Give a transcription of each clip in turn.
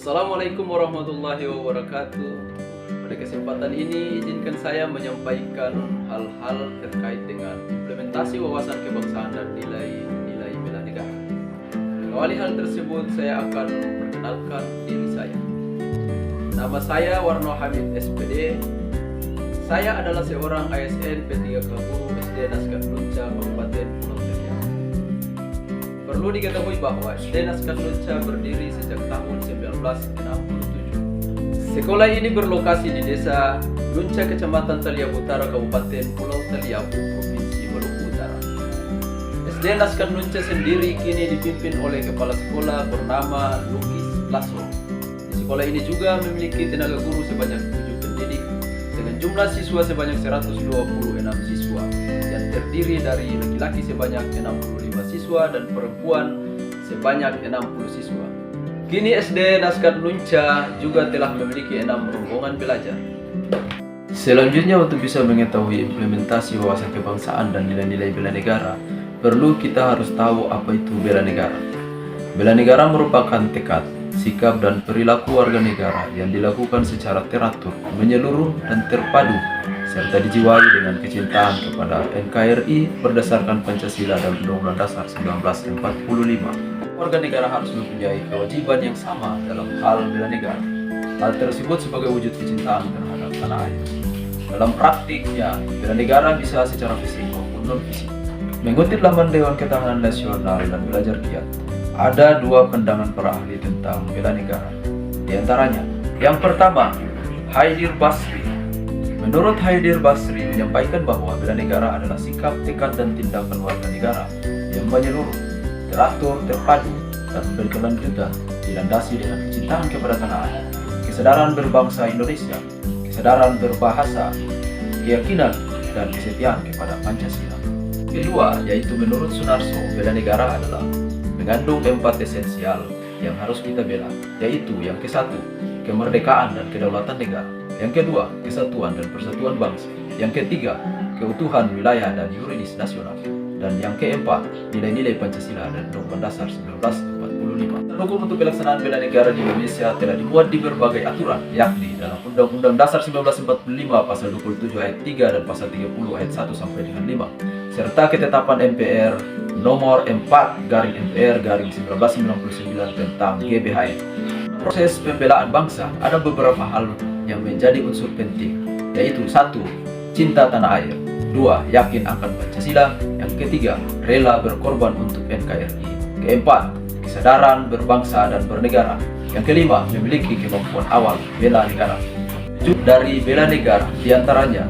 Assalamualaikum warahmatullahi wabarakatuh. Pada kesempatan ini izinkan saya menyampaikan hal-hal terkait dengan implementasi wawasan kebangsaan dan nilai-nilai bela negara. Mengawali hal tersebut, saya akan memperkenalkan diri saya. Nama saya Warno Hamid SPD. Saya adalah seorang ASN P3K Guru SD Naskah Nunca Kabupaten Pulau Seriau. Perlu diketahui bahwa SD Naskah Nunca berdiri sejak tahun 1967. Sekolah ini berlokasi di Desa Nunca, Kecamatan Taliau Utara, Kabupaten Pulau Seriau, Provinsi Maluku Utara. SD Naskah Nunca sendiri kini dipimpin oleh kepala sekolah bernama Lukis Lasso. Di sekolah ini juga memiliki tenaga guru sebanyak 7 pendidik dengan jumlah siswa sebanyak 126 siswa yang terdiri dari laki-laki sebanyak 65 siswa dan perempuan sebanyak 60 siswa. Kini SD Naskah Nunca juga telah memiliki 6 rombongan belajar. Selanjutnya, untuk bisa mengetahui implementasi wawasan kebangsaan dan nilai-nilai bela negara, perlu kita harus tahu apa itu bela negara. Bela negara merupakan tekad, sikap dan perilaku warga negara yang dilakukan secara teratur, menyeluruh dan terpadu, serta dijiwai dengan kecintaan kepada NKRI berdasarkan Pancasila dan Undang-Undang Dasar 1945. Warga negara harus mempunyai kewajiban yang sama dalam hal bela negara. Hal tersebut sebagai wujud kecintaan terhadap tanah air. Dalam praktiknya, bela negara bisa secara fisik maupun non-fisik. Mengutip laman Dewan Ketahanan Nasional dan belajar kiat, ada 2 pandangan para ahli tentang bela negara. Di antaranya, yang pertama, Haidir Basri. Menurut Haidir Basri menyampaikan bahwa bela negara adalah sikap, tekad, dan tindakan warga negara yang menyeluruh, teratur, terpadu, dan berkelanjutan, dilandasi dengan kecintaan kepada tanah air, kesadaran berbangsa Indonesia, kesadaran berbahasa, keyakinan, dan kesetiaan kepada Pancasila. Kedua, yaitu menurut Sunarso, bela negara adalah mengandung 4 esensial yang harus kita bela, yaitu yang ke-1, kemerdekaan dan kedaulatan negara, yang kedua, kesatuan dan persatuan bangsa, yang ketiga, keutuhan wilayah dan yuridis nasional, dan yang keempat, nilai-nilai Pancasila dan Undang-Undang Dasar 1945. Hukum untuk pelaksanaan bela negara di Indonesia telah dimuat di berbagai aturan, yakni dalam Undang-Undang Dasar 1945 pasal 27 ayat 3 dan pasal 30 ayat 1 sampai dengan 5, serta ketetapan MPR nomor 4/MPR/1999 tentang GBHN. Proses pembelaan bangsa ada beberapa hal yang menjadi unsur penting, yaitu 1. Cinta tanah air, 2. Yakin akan Pancasila, yang ketiga, rela berkorban untuk NKRI, keempat, kesadaran berbangsa dan bernegara, yang kelima, memiliki kemampuan awal bela negara. Tujuan dari bela negara diantaranya,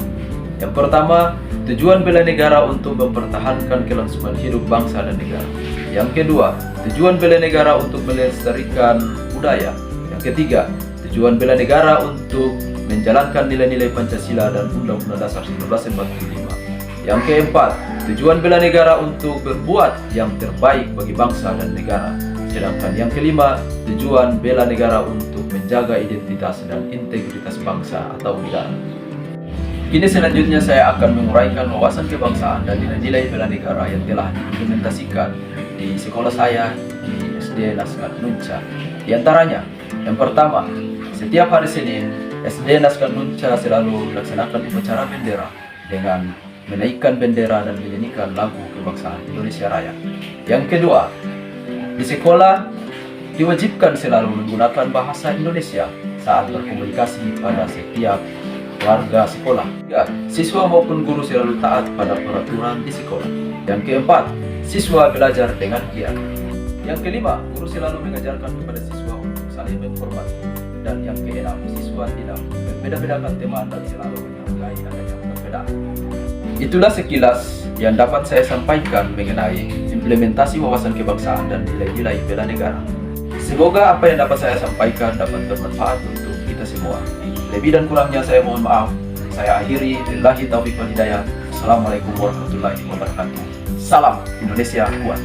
yang pertama, tujuan bela negara untuk mempertahankan kelangsungan hidup bangsa dan negara. Yang kedua, tujuan bela negara untuk melestarikan budaya. Yang ketiga, tujuan bela negara untuk menjalankan nilai-nilai Pancasila dan Undang-Undang Dasar 1945. Yang keempat, tujuan bela negara untuk berbuat yang terbaik bagi bangsa dan negara. Sedangkan yang kelima, tujuan bela negara untuk menjaga identitas dan integritas bangsa atau negara. Kini selanjutnya saya akan menguraikan wawasan kebangsaan dan nilai-nilai bela negara yang telah diimplementasikan di sekolah saya di SD Naskah Nunca. Di antaranya, yang pertama, setiap hari Senin, SD Naskah Nunca selalu melaksanakan upacara bendera dengan menaikkan bendera dan menyanyikan lagu kebangsaan Indonesia Raya. Yang kedua, di sekolah diwajibkan selalu menggunakan bahasa Indonesia saat berkomunikasi pada setiap warga sekolah. Ya, siswa maupun guru selalu taat pada peraturan di sekolah. Yang keempat, siswa belajar dengan giat. Yang kelima, guru selalu mengajarkan kepada siswa untuk saling menghormati. Dan yang keenam, siswa tidak membeda-bedakan teman dan selalu menghargai adanya perbedaan. Itulah sekilas yang dapat saya sampaikan mengenai implementasi wawasan kebangsaan dan nilai-nilai bela negara. Semoga apa yang dapat saya sampaikan dapat bermanfaat untuk kita semua. Lebih dan kurangnya saya mohon maaf. Saya akhiri, billahi taufiq wal hidayah. Assalamualaikum warahmatullahi wabarakatuh. Salam Indonesia kuat.